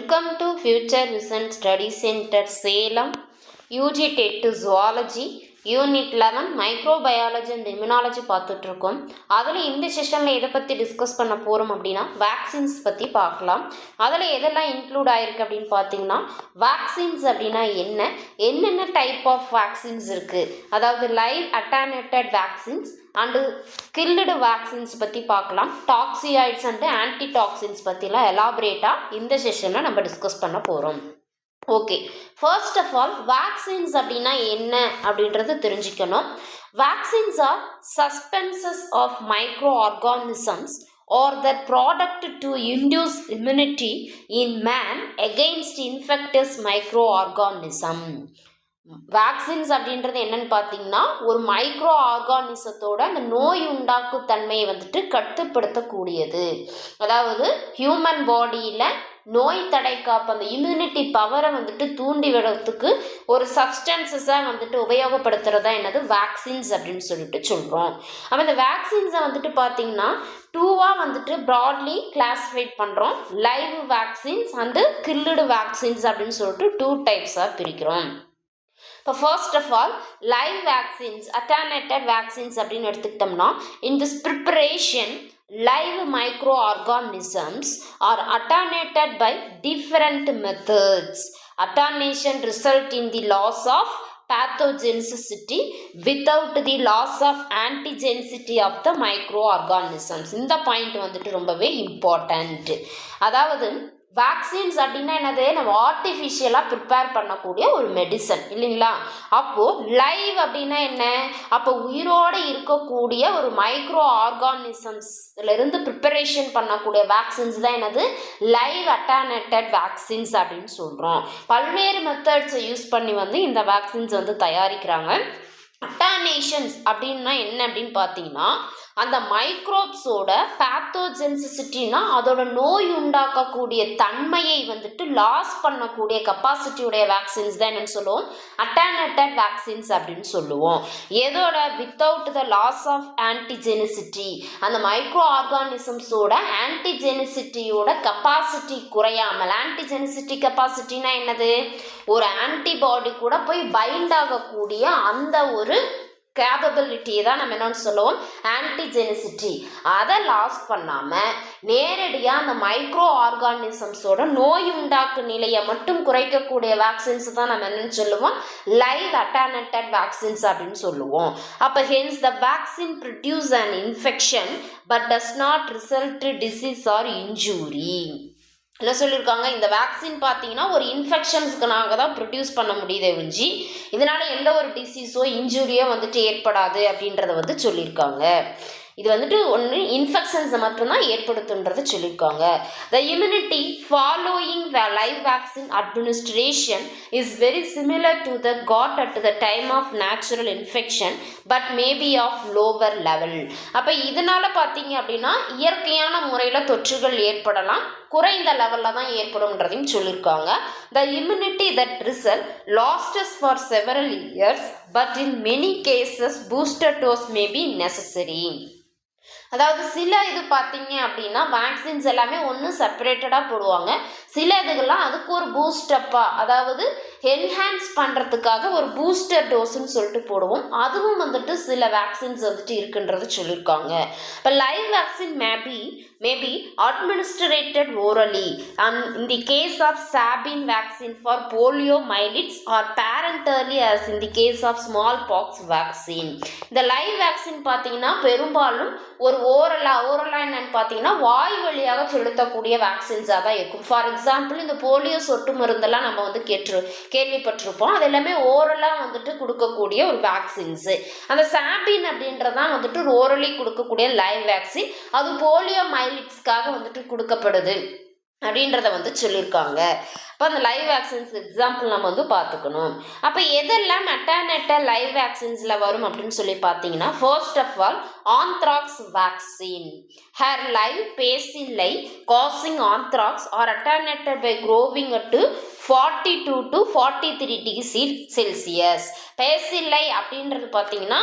Welcome to Future Vision Study Center Salem, UG TET Zoology, Unit 11 Microbiology and Immunology பார்த்துட்டு இருக்கோம். அதில் இந்த செஷனில் எதை பற்றி டிஸ்கஸ் பண்ண போகிறோம் அப்படின்னா வேக்சின்ஸ் பற்றி பார்க்கலாம். அதில் எதெல்லாம் இன்க்ளூட் ஆகிருக்கு அப்படின்னு பார்த்தீங்கன்னா வேக்சின்ஸ் அப்படின்னா என்னென்ன டைப் ஆஃப் வேக்சின்ஸ் இருக்குது, அதாவது live attenuated vaccines and killed vaccines பற்றி பார்க்கலாம். டாக்ஸியாய்ட்ஸ் அண்டு ஆன்டிடாக்சின்ஸ் பற்றிலாம் எலாபரேட்டாக இந்த செஷனில் நம்ம டிஸ்கஸ் பண்ண போகிறோம். Okay, first of all vaccines அப்படின்னா என்ன அப்படின்றது தெரிஞ்சுக்கணும். Vaccines are suspensions of microorganisms or the product to induce immunity in man against infectious microorganism. Vaccines அப்படின்றது என்னன்னு பார்த்தீங்கன்னா ஒரு மைக்ரோ ஆர்கானிசத்தோட அந்த நோய் உண்டாக்கும் தன்மையை கட்டுப்படுத்தக்கூடியது. அதாவது ஹியூமன் பாடியில் நோய் தடை காப்பு அந்த இம்யூனிட்டி பவரை தூண்டி விடுறதுக்கு ஒரு சப்ஸ்டன்சஸாக உபயோகப்படுத்துகிறதா என்னது வேக்சின்ஸ் அப்படின்னு சொல்கிறோம். அப்போ இந்த வேக்சின்ஸை பார்த்தீங்கன்னா டூவாக ப்ராட்லி கிளாஸிஃபைட் பண்ணுறோம். Live vaccines and killed vaccines அப்படின்னு சொல்லிட்டு 2 டைப்ஸாக பிரிக்கிறோம். இப்போ first of all live vaccines attenuated vaccines அப்படின்னு எடுத்துக்கிட்டோம்னா in this preparation live microorganisms are attenuated by different methods. Attenuation result in the loss of pathogenicity without the loss of antigenicity of the microorganisms. இந்த point ரொம்பவே important. அதாவது vaccines அப்படின்னா என்னது, நம்ம ஆர்டிஃபிஷியலாக prepare பண்ணக்கூடிய ஒரு மெடிசன் இல்லைங்களா. அப்போது லைவ் அப்படின்னா என்ன, அப்போ உயிரோடு இருக்கக்கூடிய ஒரு மைக்ரோ ஆர்கானிசம்ஸ்லேருந்து ப்ரிப்பரேஷன் பண்ணக்கூடிய வேக்சின்ஸ் தான் என்னது லைவ் அட்டானுவேட்டட் வேக்சின்ஸ் அப்படின்னு சொல்கிறோம். பல்வேறு மெத்தட்ஸை யூஸ் பண்ணி இந்த வேக்சின்ஸ் தயாரிக்கிறாங்க. அட்டானேஷன்ஸ் அப்படின்னா என்ன அப்படின்னு பார்த்தீங்கன்னா அந்த மைக்ரோப்ஸோட பேத்தோஜென்சிட்டினா அதோட நோய் உண்டாக்கக்கூடிய தன்மையை லாஸ் பண்ணக்கூடிய கெப்பாசிட்டியுடைய வேக்சின்ஸ் தான் என்னன்னு சொல்லுவோம் அட்டானுவேட்டட் வேக்சின்ஸ் அப்படின்னு சொல்லுவோம். எதோட without the loss of antigenicity, அந்த மைக்ரோ ஆர்கானிசம்ஸோட ஆன்டிஜெனிசிட்டியோட கெப்பாசிட்டி குறையாமல். ஆன்டிஜெனிசிட்டி கெப்பாசிட்டினா என்னது, ஒரு ஆன்டிபாடி கூட போய் பைண்ட் ஆகக்கூடிய அந்த ஒரு கேப்பபிலிட்டியை தான் நம்ம என்னன்னு சொல்லுவோம் ஆன்டிஜெனிசிட்டி. அதை லாஸ் பண்ணாமல் நேரடியாக அந்த மைக்ரோ ஆர்கானிசம்ஸோட நோய் உண்டாக்கு நிலையை மட்டும் குறைக்கக்கூடிய வேக்சின்ஸ் தான் நம்ம என்னன்னு சொல்லுவோம் லைவ் அட்டானுவேட்டட் வேக்சின்ஸ் அப்படின்னு சொல்லுவோம். அப்போ hence the vaccine produce an infection but does not result disease or injury. என்ன சொல்லியிருக்காங்க, இந்த வேக்சின் பார்த்தீங்கன்னா ஒரு இன்ஃபெக்ஷன்ஸ்க்குனாக தான் ப்ரொடியூஸ் பண்ண முடியுதே ஒழிஞ்சி இதனால் எந்த ஒரு டிசீஸோ இன்ஜூரியோ ஏற்படாது அப்படின்றத சொல்லியிருக்காங்க. இது ஒன்று இன்ஃபெக்ஷன்ஸை மட்டும்தான் ஏற்படுத்துன்றதை சொல்லியிருக்காங்க. The immunity following the live vaccine administration is very similar to the got at the time of natural infection but maybe of lower level. அப்போ இதனால் பார்த்தீங்க அப்படின்னா இயற்கையான முறையில் தொற்றுகள் ஏற்படலாம், குறைந்த லெவலில் தான் ஏற்படும்ன்றதையும் சொல்லியிருக்காங்க. The immunity that result lasts for several years but in many cases booster dose may be necessary. அதாவது சில இது பார்த்தீங்க அப்படின்னா வேக்சின்ஸ் எல்லாமே ஒன்று செப்பரேட்டடாக போடுவாங்க, சில இதுகள்லாம் அதுக்கு ஒரு பூஸ்டப்பாக அதாவது என்ஹான்ஸ் பண்ணுறதுக்காக ஒரு பூஸ்டர் டோஸ்ன்னு சொல்லிட்டு போடுவோம். அதுவும் சில வேக்சின்ஸ் இருக்குன்றது சொல்லியிருக்காங்க. இப்போ live vaccine maybe administrated orally and in the case of Sabin vaccine for poliomyelitis or parenterally as in the case of smallpox vaccine. இந்த லைவ் வேக்சின் பார்த்தீங்கன்னா பெரும்பாலும் ஒரு ஓரலாக என்னன்னு பார்த்தீங்கன்னா வாய் வழியாக செலுத்தக்கூடிய வேக்சின்ஸாக தான் இருக்கும். ஃபார் எக்ஸாம்பிள் இந்த போலியோ சொட்டு மருந்தெல்லாம் நம்ம கேள்விப்பட்டிருப்போம். அது எல்லாமே ஓரலாக கொடுக்கக்கூடிய ஒரு வேக்சின்ஸு. அந்த சாபின் அப்படின்றதான் ஒரு ஓரலி கொடுக்கக்கூடிய லைவ் வேக்சின். அது போலியோ மைலிட்ஸ்க்காக கொடுக்கப்படுது அப்படின்றத சொல்லியிருக்காங்க. இப்போ அந்த லைவ் வேக்சின்ஸ் எக்ஸாம்பிள் நம்ம பார்த்துக்கணும். அப்போ எதெல்லாம் அட்டானுவேட்டட் லைவ் வேக்சின்ஸில் வரும் அப்படின்னு சொல்லி பார்த்தீங்கன்னா first of all anthrax vaccine. Here live bacilli causing anthrax are attenuated by growing at 42 to 43 degrees Celsius. Bacilli அப்படின்றது பார்த்தீங்கன்னா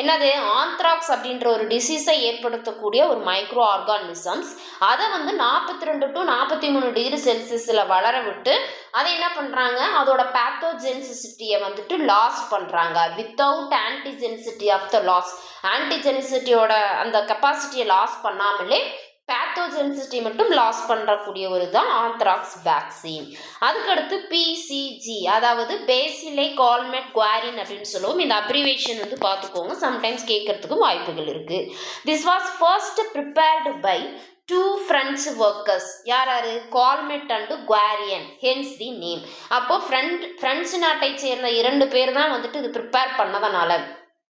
என்னது ஆந்த்ராக்ஸ் அப்படின்ற ஒரு டிசீஸை ஏற்படுத்தக்கூடிய ஒரு மைக்ரோ ஆர்கானிசம்ஸ். அதை வந்து 42 to 43 டிகிரி செல்சியஸில் வளர விட்டு அதை என்ன பண்ணுறாங்க, அதோட பேத்தோஜெனிசிட்டியை வந்துட்டு லாஸ் பண்ணுறாங்க. Without antigenicity of the loss, ஆன்டிஜெனிசிட்டியோட அந்த கெப்பாசிட்டியை லாஸ் பண்ணாமலே பேத்தோஜெனிசிட்டி மட்டும் லாஸ் பண்ணுறக்கூடிய ஒரு தான் ஆந்த்ராக்ஸ் வேக்சின். அதுக்கடுத்து பிசிஜி, அதாவது பேசிலை கால்மெட் குவாரின் அப்படின்னு சொல்லுவோம். இந்த அப்ரிவேஷன் வந்து பார்த்துக்கோங்க, சம்டைம்ஸ் கேட்கறதுக்கு வாய்ப்புகள் இருக்குது. This was first prepared by 2 French workers. யாராரு? Calmette and Guerin, hence the name. அப்போ பிரெஞ்சு நாட்டை சேர்ந்த 2 பேர் தான் வந்துட்டு இது ப்ரிப்பேர் பண்ணதுனால,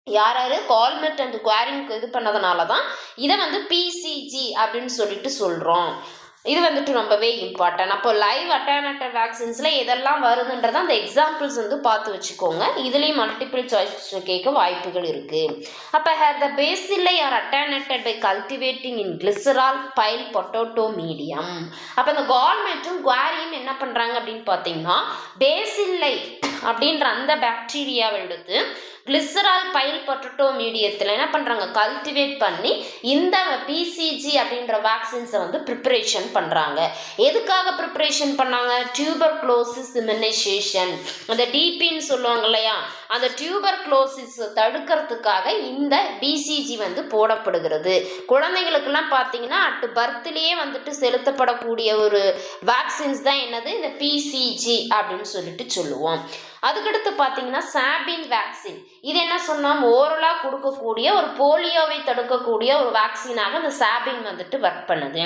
யாராரு? கால்மெட் அண்ட் குவாரின்க்கு இது பண்ணதுனால தான் இதை வந்து பிசிஜி அப்படின்னு சொல்லிட்டு சொல்கிறோம். இது வந்துட்டு ரொம்பவே இம்பார்ட்டன்ட். அப்போ லைவ் அட்டர்னேட்டிவ் வேக்சின்ஸில் எதெல்லாம் வருதுன்றதை அந்த எக்ஸாம்பிள்ஸ் வந்து பார்த்து வச்சுக்கோங்க. இதுலேயும் மல்டிபிள் சாய்ஸ் கேட்க வாய்ப்புகள் இருக்குது. அப்போ here the bacilli are attenuated by cultivating in glycerol bile potato medium. அப்போ இந்த கால்மெட்டும் குவாரியும் என்ன பண்ணுறாங்க அப்படின்னு பார்த்தீங்கன்னா, பேசிலை அப்படின்ற அந்த பாக்டீரியாவை எடுத்து கிளிசரால் பைல் பொட்டேட்டோ மீடியத்தில் என்ன பண்ணுறாங்க, கல்டிவேட் பண்ணி இந்த பிசிஜி அப்படின்ற வேக்சின்ஸை வந்து ப்ரிப்பரேஷன் பண்ணுறாங்க. எதுக்காக ப்ரிப்பரேஷன் பண்ணாங்க? டியூபர்குலோசிஸ் இம்யூனைசேஷன், அந்த டிபின்னு சொல்லுவாங்க இல்லையா, அந்த டியூபர்குலோசிஸ் தடுக்கிறதுக்காக இந்த பிசிஜி வந்து போடப்படுகிறது. குழந்தைங்களுக்கெல்லாம் பார்த்தீங்கன்னா அட் பர்த்லேயே வந்துட்டு செலுத்தப்படக்கூடிய ஒரு வேக்சின்ஸ் தான் என்னது, இந்த பிசிஜி அப்படின்னு சொல்லிட்டு சொல்லுவோம். அதுக்கடுத்து பார்த்தீங்கன்னா சாபின் வேக்சின். இது என்ன சொன்னோம், ஓரலாக கொடுக்கக்கூடிய ஒரு போலியோவை தடுக்கக்கூடிய ஒரு வேக்சினாக இந்த சாபின் வந்துட்டு ஒர்க் பண்ணுது.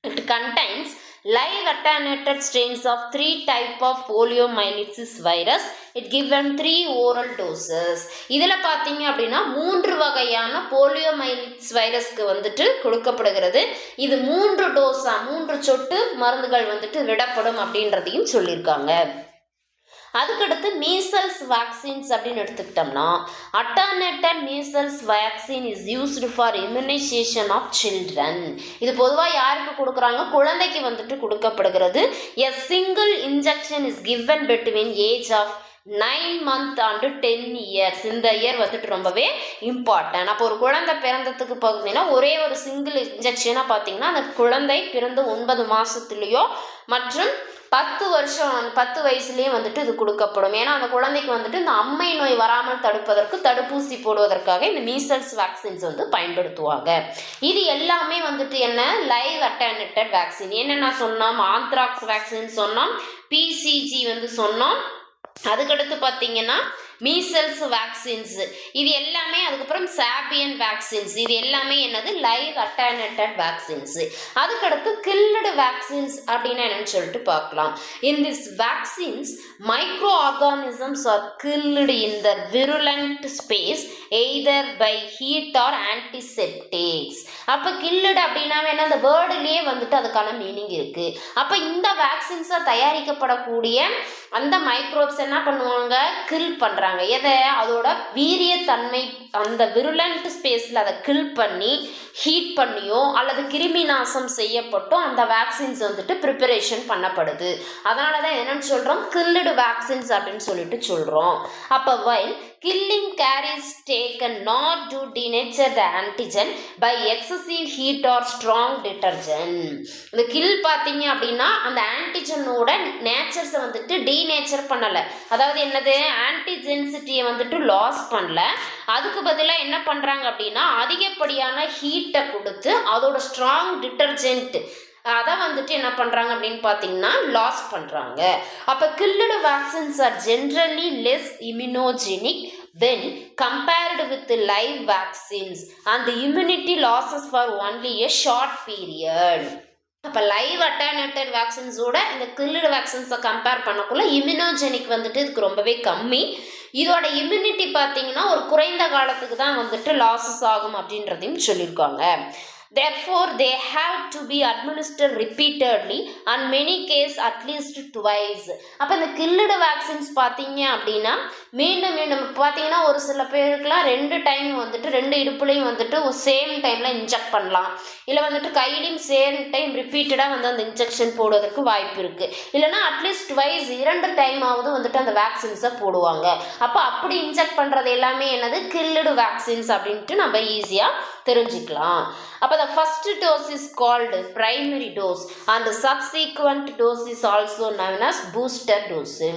It contains live attenuated strains of 3 type of poliomyelitis virus. It given 3 oral doses. இதில் பார்த்தீங்க அப்படின்னா 3 வகையான போலியோமைலிட்டிஸ் வைரஸ்க்கு வந்துட்டு கொடுக்கப்படுகிறது. இது 3 டோஸா, 3 சொட்டு மருந்துகள் வந்துட்டு விடப்படும் அப்படின்றதையும் சொல்லியிருக்காங்க. அதுக்கடுத்து மீசல்ஸ் வேக்சின்ஸ் அப்படின்னு எடுத்துக்கிட்டோம்னா, attenuated measles vaccine is used for immunization of children. இது பொதுவாக யாருக்கு கொடுக்குறாங்க, குழந்தைக்கு வந்துட்டு கொடுக்கப்படுகிறது. A single injection is given between age of 9 months and 10 years. இந்த இயர் வந்துட்டு ரொம்பவே இம்பார்ட்டன்ட். அப்போ ஒரு குழந்தை பிறந்ததுக்கு பார்த்தீங்கன்னா ஒரே ஒரு சிங்கிள் இன்ஜெக்ஷனாக பார்த்தீங்கன்னா அந்த குழந்தை பிறந்து 9 மாதத்துலேயோ மற்றும் 10 வயசுலேயே வந்துட்டு இது கொடுக்கப்படும். ஏன்னா அந்த குழந்தைக்கு வந்துட்டு இந்த அம்மை நோய் வராமல் தடுப்பதற்கு தடுப்பூசி போடுவதற்காக இந்த மீசல்ஸ் வேக்சின்ஸ் வந்து பயன்படுத்துவாங்க. இது எல்லாமே வந்துட்டு என்ன, லைவ் அட்டர்னேட்டட் வேக்சின். என்னென்ன சொன்னோம், ஆந்த்ராக்ஸ் வேக்சின் சொன்னோம், பிசிஜி வந்து சொன்னோம், அதுக்கடுத்து பார்த்தீங்கன்னா மீசல்ஸ் வேக்சின்ஸ், இது எல்லாமே, அதுக்கப்புறம் சாபியன் வேக்சின்ஸ், இது எல்லாமே என்னது, லைவ் அட்டர்னேட்டட் வேக்சின்ஸ். அதுக்கடுத்து கில்டு வேக்சின்ஸ் அப்படின்னா என்னன்னு சொல்லிட்டு பார்க்கலாம். In this vaccines microorganisms are killed in the virulent space either by heat or antiseptics. அப்போ கில்டு அப்படின்னா என்ன, அந்த வேர்டுலேயே வந்துட்டு அதுக்கான மீனிங் இருக்கு. அப்போ இந்த வேக்சின்ஸை தயாரிக்கப்படக்கூடிய அந்த மைக்ரோப்ஸ் என்ன பண்ணுவாங்க, கில் பண்ணுறாங்க. எதை, அதோட வீரியத்தன்மை, அந்த விருலண்ட் ஸ்பேஸில் அதை கில் பண்ணி ஹீட் பண்ணியோ அல்லது கிருமி நாசம் செய்யப்பட்டோ அந்த வேக்சின்ஸ் வந்துட்டு ப்ரிப்பரேஷன் பண்ணப்படுது. அதனால தான் என்னன்னு சொல்கிறோம், கில்டு வேக்சின்ஸ் அப்படின்னு சொல்லிட்டு சொல்கிறோம். அப்போ while killing care is taken not to denature the antigen by excessive heat or strong detergent. இந்த கில் பார்த்தீங்க அப்படின்னா அந்த ஆன்டிஜனோட நேச்சர்ஸை வந்துட்டு டீநேச்சர் பண்ணலை, அதாவது என்னது, ஆன்டிஜென்சிட்டியை வந்துட்டு லாஸ் பண்ணல. அதுக்கு பதிலாக என்ன பண்ணுறாங்க அப்படின்னா அதிகப்படியான ஹீட்டை கொடுத்து அதோட ஸ்ட்ராங் டிட்டர்ஜென்ட் அதை வந்துட்டு என்ன பண்ணுறாங்க அப்படின்னு பார்த்தீங்கன்னா லாஸ் பண்ணுறாங்க. அப்போ killed vaccines are generally less immunogenic when compared with live vaccines and the immunity losses for only a short period. அப்போ லைவ் அட்டர்னேட்டட் வேக்சின்ஸோட இந்த கில்டு வேக்சின்ஸை கம்பேர் பண்ணக்குள்ள இம்யூனோஜெனிக் வந்துட்டு இதுக்கு ரொம்பவே கம்மி. இதோட இம்யூனிட்டி பார்த்தீங்கன்னா ஒரு குறைந்த காலத்துக்கு தான் வந்துட்டு லாஸஸ் ஆகும் அப்படின்றதையும் சொல்லியிருக்காங்க. Therefore, they have to be administered repeatedly and many case at least twice. அப்போ இந்த கில்லுடு வேக்சின்ஸ் பார்த்தீங்க அப்படின்னா மீண்டும் மீண்டும் பார்த்தீங்கன்னா ஒரு சில பேருக்குலாம் 2 டைம் வந்துட்டு 2 இடுப்புலையும் வந்துட்டு ஒரு சேம் டைமில் இன்ஜெக்ட் பண்ணலாம், இல்லை வந்துட்டு கையிலையும் சேம் டைம் ரிப்பீட்டடாக வந்து அந்த இன்ஜெக்ஷன் போடுவதற்கு வாய்ப்பு இருக்குது. இல்லைனா அட்லீஸ்ட் ட்வைஸ் 2 டைமாவது வந்துட்டு அந்த வேக்சின்ஸை போடுவாங்க. அப்போ அப்படி இன்ஜெக்ட் பண்ணுறது எல்லாமே என்னது கில்லுடு வேக்சின்ஸ் அப்படின்ட்டு நம்ம ஈஸியாக தெரிஞ்சுக்கலாம். அப்போ the first dose is called primary dose and the subsequent dose is also known as booster dose.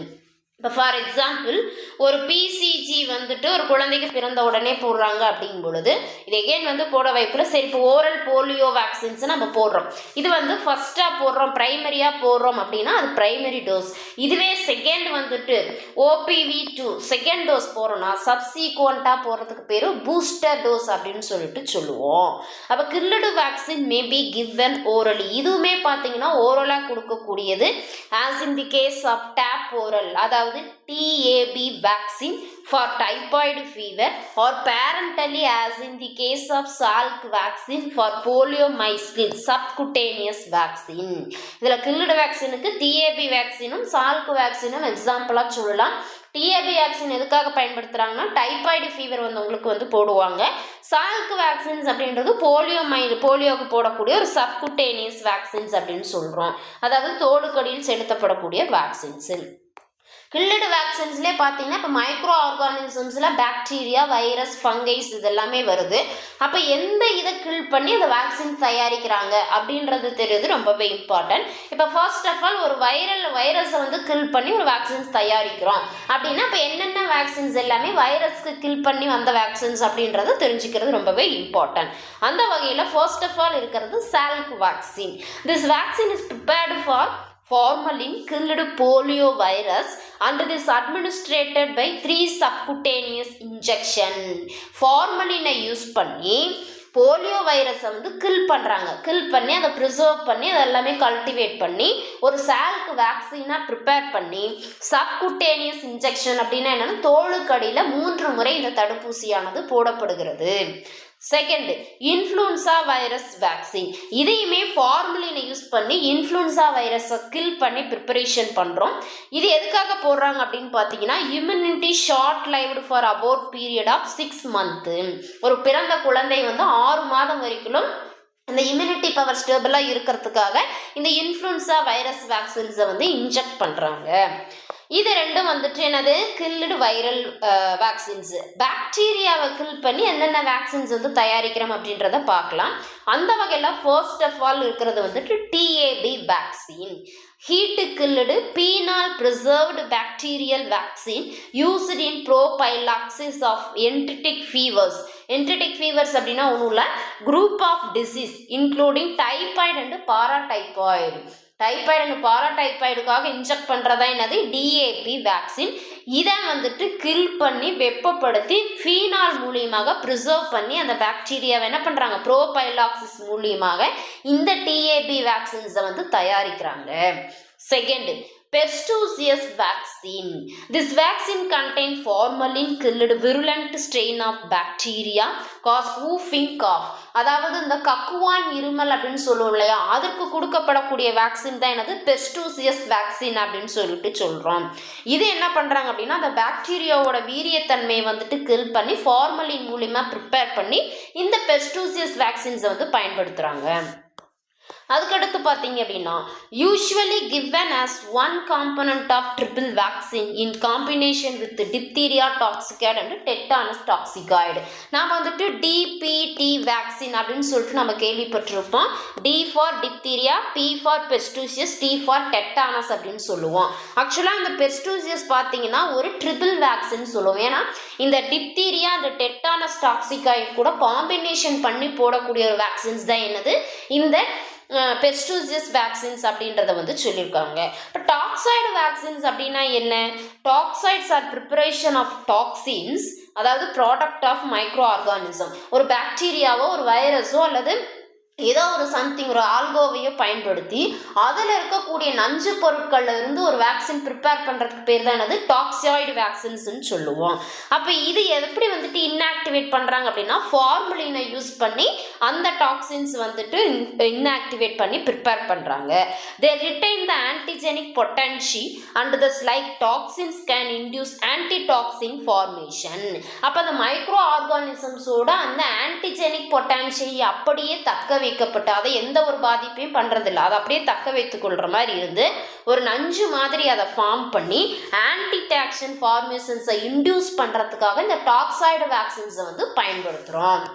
இப்போ ஃபார் எக்ஸாம்பிள் ஒரு பிசிஜி வந்துட்டு ஒரு குழந்தைக்கு பிறந்த உடனே போடுறாங்க அப்படிங்கும் பொழுது இது எகெயின் வந்து போட வைக்கல. சரி, இப்போ ஓரல் போலியோ வேக்சின்ஸ் நம்ம போடுறோம், இது வந்து ஃபர்ஸ்ட்டாக போடுறோம், ப்ரைமரியாக போடுறோம் அப்படின்னா அது ப்ரைமரி டோஸ். இதுவே செகண்ட் வந்துட்டு OPV2 செகண்ட் டோஸ் போகிறோம்னா சப்சீக்வெண்ட்டாக போடுறதுக்கு பேர் பூஸ்டர் டோஸ் அப்படின்னு சொல்லிட்டு சொல்லுவோம். அப்போ killed vaccine may be given orally, இதுவுமே பார்த்தீங்கன்னா ஓரலாக கொடுக்கக்கூடியது. As in the case of TAB oral, அதாவது TAB vaccine for typhoid fever, or parentally as in the case of Salk vaccine for poliomyelitis subcutaneous vaccine. இதில் கில்லுடு வேக்சினுக்கு TAB வேக்சினும் Salk வேக்சினும் எக்ஸாம்பிளாக சொல்லலாம். TAB vaccine எதுக்காக பயன்படுத்துகிறாங்கன்னா typhoid fever வந்து உங்களுக்கு வந்து போடுவாங்க. Salk vaccines அப்படின்றது போலியோவுக்கு போடக்கூடிய ஒரு சப்குட்டேனியஸ் வேக்சின்ஸ் அப்படின்னு சொல்கிறோம், அதாவது தோலுக்கடியில் செலுத்தப்படக்கூடிய வேக்சின்ஸு. கில்லுடு வேக்சின்ஸ்லேயே பார்த்தீங்கன்னா இப்போ மைக்ரோ ஆர்கானிசம்ஸில் பாக்டீரியா, வைரஸ், ஃபங்கைஸ் இதெல்லாமே வருது. அப்போ எந்த இதை கில் பண்ணி அந்த வேக்சின் தயாரிக்கிறாங்க அப்படின்றது தெரியுது, ரொம்பவே இம்பார்ட்டன்ட். இப்போ ஃபர்ஸ்ட் ஆஃப் ஆல் ஒரு வைரஸை வந்து கில் பண்ணி ஒரு வேக்சின்ஸ் தயாரிக்கிறோம் அப்படின்னா இப்போ என்னென்ன வேக்சின்ஸ் எல்லாமே வைரஸ்க்கு கில் பண்ணி வந்த வேக்சின்ஸ் அப்படின்றத தெரிஞ்சுக்கிறது ரொம்பவே இம்பார்ட்டன்ட். அந்த வகையில் ஃபர்ஸ்ட் ஆஃப் ஆல் இருக்கிறது Salk vaccine. This vaccine is prepared for formalin killed polio virus and it is administered by 3 subcutaneous injection. formalin use பண்ணி போலியோ வைரஸை வந்து கில் பண்ணுறாங்க. கில் பண்ணி அதை ப்ரிசர்வ் பண்ணி அதை எல்லாமே கல்டிவேட் பண்ணி ஒரு சால்க் வேக்சினாக ப்ரிப்பேர் பண்ணி சப்குட்டேனியஸ் இன்ஜெக்ஷன் அப்படின்னா என்னென்னா தோலுக்கடியில் 3 முறை இந்த தடுப்பூசியானது போடப்படுகிறது. Second, influenza virus vaccine. இதையுமே ஃபார்மலினை யூஸ் பண்ணி இன்ஃப்ளூன்சா வைரஸை கில் பண்ணி ப்ரிப்பரேஷன் பண்ணுறோம். இது எதுக்காக போடுறாங்க அப்படின்னு பார்த்தீங்கன்னா immunity short lived for about period of 6 month. ஒரு பிறந்த குழந்தை வந்து 6 மாதம் வரைக்கும் அந்த இம்யூனிட்டி பவர் ஸ்டேபிளாக இருக்கிறதுக்காக இந்த இன்ஃப்ளூன்சா வைரஸ் வேக்சின்ஸை வந்து இன்ஜெக்ட் பண்ணுறாங்க. இது ரெண்டும் வந்துட்டு என்னது கில்லுடு வைரல் வேக்சின்ஸ். பாக்டீரியாவை கில் பண்ணி என்னென்ன வேக்சின்ஸ் வந்து தயாரிக்கிறோம் அப்படின்றத பார்க்கலாம். அந்த வகையில் ஃபர்ஸ்ட் ஆஃப் ஆல் இருக்கிறது வந்துட்டு TAB vaccine, heat killed phenol preserved bacterial vaccine used in prophylaxis of enteric fevers. Enteric fevers அப்படின்னா ஒன்றும் இல்லை, group of disease including typhoid and paratyphoid. Typhoid and பாராடைபாய்டுக்காக இன்ஜெக்ட் பண்ணுறதா என்னது DAP வேக்சின். இதை வந்துட்டு கில் பண்ணி வெப்பப்படுத்தி ஃபீனால் மூலியமாக ப்ரிசர்வ் பண்ணி அந்த பாக்டீரியாவை என்ன பண்ணுறாங்க ப்ரோபைலாக்சிஸ் மூலியமாக இந்த TAB வேக்சின்ஸை வந்து தயாரிக்கிறாங்க. Second, Pertussis vaccine. This vaccine contains formalin killed virulent strain of bacteria cause whooping cough. அதாவது இந்த கக்குவான் இருமல் அப்படின்னு சொல்லுவோம் இல்லையா, அதற்கு கொடுக்கப்படக்கூடிய வேக்சின் தான் என்னது பெர்டூசியஸ் வேக்சின் அப்படின்னு சொல்லிட்டு சொல்கிறோம். இது என்ன பண்ணுறாங்க அப்படின்னா அந்த பாக்டீரியாவோட வீரியத்தன்மையை வந்துட்டு கில் பண்ணி ஃபார்மலின் மூலிமா ப்ரிப்பேர் பண்ணி இந்த பெர்டூசியஸ் வேக்சின்ஸை வந்து பயன்படுத்துகிறாங்க. அதுக்கடுத்து பார்த்தீங்க அப்படின்னா usually given as one component of triple vaccine in combination with diphtheria toxoid and tetanus toxoid. நாம் வந்துட்டு DPT வேக்சின் அப்படின்னு சொல்லிட்டு நம்ம கேள்விப்பட்டிருப்போம். D for diphtheria, P for pertussis, T for tetanus அப்படின்னு சொல்லுவோம். ஆக்சுவலாக இந்த பெர்டூசியஸ் பார்த்தீங்கன்னா ஒரு ட்ரிபிள் வேக்சின் சொல்லுவோம். ஏன்னா இந்த டிப்தீரியா அந்த டெட்டானஸ் டாக்சிகாய்டு கூட காம்பினேஷன் பண்ணி போடக்கூடிய ஒரு வேக்சின்ஸ் தான் என்னது இந்த பெர்டூசியஸ் வேக்சின்ஸ் அப்படின்றத வந்து சொல்லியிருக்காங்க. இப்போ டாக்சைடு வேக்சின்ஸ் அப்படின்னா என்ன? டாக்சைட்ஸ் ஆர் ப்ரிப்பரேஷன் ஆஃப் டாக்ஸின்ஸ், அதாவது ப்ராடக்ட் ஆஃப் மைக்ரோ ஆர்கானிசம். ஒரு பாக்டீரியாவோ ஒரு வைரஸோ அல்லது ஏதோ ஒரு சம்திங் ஒரு ஆல்கோவையோ பயன்படுத்தி அதில் இருக்கக்கூடிய நஞ்சு பொருட்கள்ல இருந்து ஒரு வேக்சின் ப்ரிப்பேர் பண்ணுறதுக்கு பேர் தான் என்னது டாக்ஸாய்டு வேக்சின்ஸ்ன்னு சொல்லுவோம். அப்போ இது எப்படி வந்துட்டு இன்ஆக்டிவேட் பண்ணுறாங்க அப்படின்னா ஃபார்மலினை யூஸ் பண்ணி அந்த டாக்ஸின்ஸ் வந்துட்டு இன்ஆக்டிவேட் பண்ணி ப்ரிப்பேர் பண்ணுறாங்க. They retain the antigenic potency and thus like toxins can induce antitoxin formation. அப்போ அந்த மைக்ரோ ஆர்கானிசம்ஸோட அந்த ஆன்டிஜெனிக் பொட்டன்ஷியை அப்படியே தக்க வைக்கப்பட்டு அதை எந்த ஒரு பாதிப்பையும் பண்றதில்லை, அதை அப்படியே தக்க வைத்துக் கொள்ற மாதிரி இருந்து ஒரு நஞ்சு மாதிரி அதை ஃபார்ம் பண்ணி ஆன்டிடாக்சின் ஃபார்மேஷன்ஸை இன்டியூஸ் பண்றதுக்காக இந்த டாக்ஸாய்டு வேக்சின்ஸை வந்து பயன்படுத்துறோம்.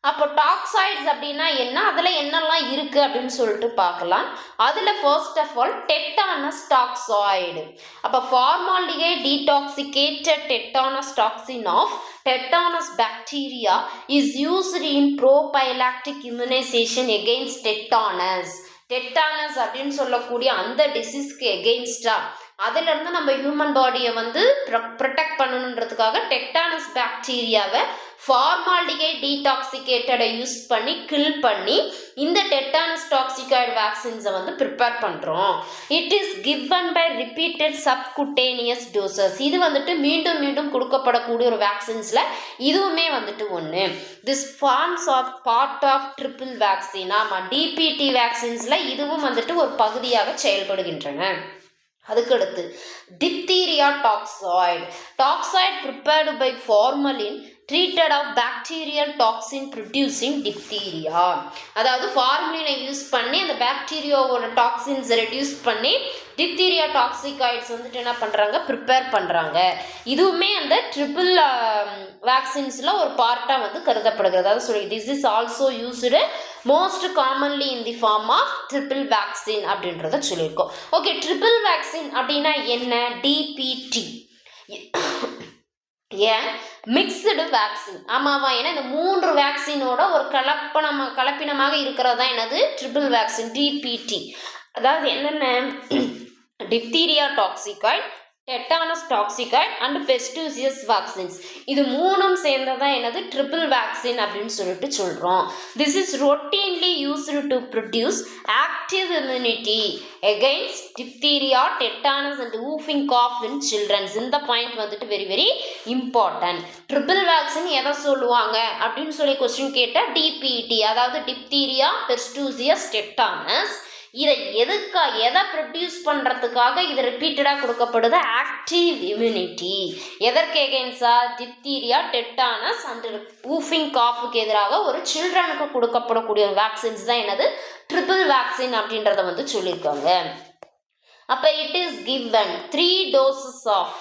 அப்போ டாக்ஸாய்ட்ஸ் அப்படின்னா என்ன, அதில் என்னெல்லாம் இருக்குது அப்படின்னு சொல்லிட்டு பார்க்கலாம். அதில் first of all tetanus toxoid. அப்போ formaldehyde detoxicated tetanus toxin of tetanus bacteria is used in prophylactic immunization against tetanus. Tetanus அப்படின்னு சொல்லக்கூடிய அந்த டிசீஸ்க்கு எகெயின்ஸ்டா அதிலிருந்து நம்ம ஹியூமன் பாடியை வந்து ப்ரொடெக்ட் பண்ணணுன்றதுக்காக டெட்டானஸ் பாக்டீரியாவை ஃபார்மால்டிஹைட் டீடாக்சிகேட்டடை யூஸ் பண்ணி கில் பண்ணி இந்த டெட்டானஸ் டாக்சிகாய்டு வேக்சின்ஸை வந்து ப்ரிப்பேர் பண்ணுறோம். It is given by repeated subcutaneous doses. இது வந்துட்டு மீண்டும் மீண்டும் கொடுக்கப்படக்கூடிய ஒரு வேக்சின்ஸில் இதுவுமே வந்துட்டு ஒன்று. This forms of part of triple vaccine. ஆமாம், டிபிடி வேக்சின்ஸில் இதுவும் வந்துட்டு ஒரு பகுதியாக செயல்படுகின்றன. அதுக்கடுத்து diphtheria toxoid. Toxoid prepared by formalin treated of bacterial toxin producing diphtheria. அதாவது ஃபார்மலினை யூஸ் பண்ணி அந்த பாக்டீரியாவோட டாக்ஸின்ஸை ரெடியூஸ் பண்ணி டிப்தீரியா டாக்சிகாய்ட்ஸ் வந்துட்டு என்ன பண்ணுறாங்க, ப்ரிப்பேர் பண்ணுறாங்க. இதுவுமே அந்த ட்ரிபிள் வேக்சின்ஸில் ஒரு பார்ட்டாக வந்து கருதப்படுகிறது. அதாவது சொல்லி this is also used most commonly in the form of triple vaccine அப்படின்றத சொல்லியிருக்கோம். ஓகே, ட்ரிபிள் வேக்சின் அப்படின்னா என்ன? டிபிடி ஏன் மிக்சடு வேக்சின். ஆமாவா? ஏன்னா இந்த 3 வேக்சினோட ஒரு கலப்பினமாக இருக்கிறது தான் என்னது ட்ரிபிள் வேக்சின் டிபிடி. அதாவது என்னென்ன diphtheria toxoid, tetanus toxoid and pertussis vaccines. இது 3ம் சேர்ந்ததான் என்னது ட்ரிபிள் வேக்சின் அப்படின்னு சொல்லிட்டு சொல்கிறோம். This is routinely used to produce active immunity against diphtheria, tetanus and whooping cough in childrens. இந்த பாயிண்ட் வந்துட்டு very very important. Triple vaccine எதை சொல்லுவாங்க அப்படின்னு சொல்லி கொஸ்டின் கேட்டால் டிபிடி, அதாவது டிப்தீரியா, பெஸ்டூசியஸ், டெட்டானஸ். இதை எதை ப்ரொடியூஸ் பண்ணுறதுக்காக இது ரிப்பீட்டடாக கொடுக்கப்படுது? Active immunity. எதற்கு எகெயின்ஸ்டா? டிப்தீரியா, டெட்டானஸ் அண்ட் வூஃபிங் காஃபுக்கு எதிராக ஒரு சில்ட்ரனுக்கு கொடுக்கப்படக்கூடிய வேக்சின்ஸ் தான் என்னது ட்ரிபிள் வேக்சின் அப்படின்றத வந்து சொல்லியிருக்காங்க. அப்போ it is given 3 doses of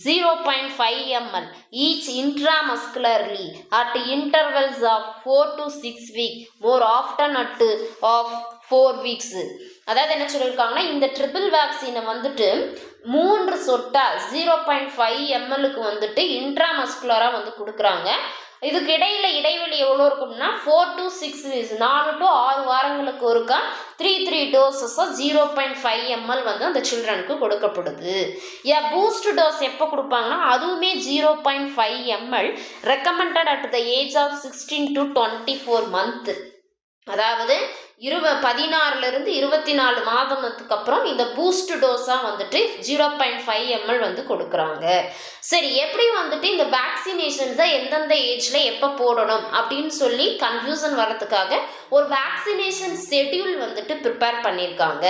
0.5 ml each intramuscularly at intervals of 4 to 6 weeks, more often at of 4 weeks. அதாவது என்ன சொல்லியிருக்காங்கன்னா, இந்த ட்ரிபிள் வேக்சினை வந்துட்டு 3 சொட்டா 0.5 mlக்கு வந்துட்டு இன்ட்ராமஸ்குலராக வந்து கொடுக்குறாங்க. இதுக்கு இடைவெளி எவ்வளோ இருக்கும்னா 4 to 6 weeks, 4 to 6 வாரங்களுக்கு ஒருக்கா 3 doses 0.5 ml வந்து அந்த சில்ட்ரனுக்கு கொடுக்கப்படுது. பூஸ்ட் டோஸ் எப்போ கொடுப்பாங்கன்னா அதுவுமே 0.5 ml recommended at the age of 16 to 24 month. அதாவது 16லிருந்து 24 மாதத்துக்கு அப்புறம் இந்த பூஸ்ட் டோஸாக வந்துட்டு 0.5 ml வந்து கொடுக்குறாங்க. சரி, எப்படி வந்துட்டு இந்த வேக்சினேஷன்ஸை எந்தெந்த ஏஜில் எப்போ போடணும் அப்படின்னு சொல்லி கன்ஃபியூஷன் வர்றதுக்காக ஒரு வேக்சினேஷன் ஷெட்யூல் வந்துட்டு ப்ரிப்பேர் பண்ணியிருக்காங்க.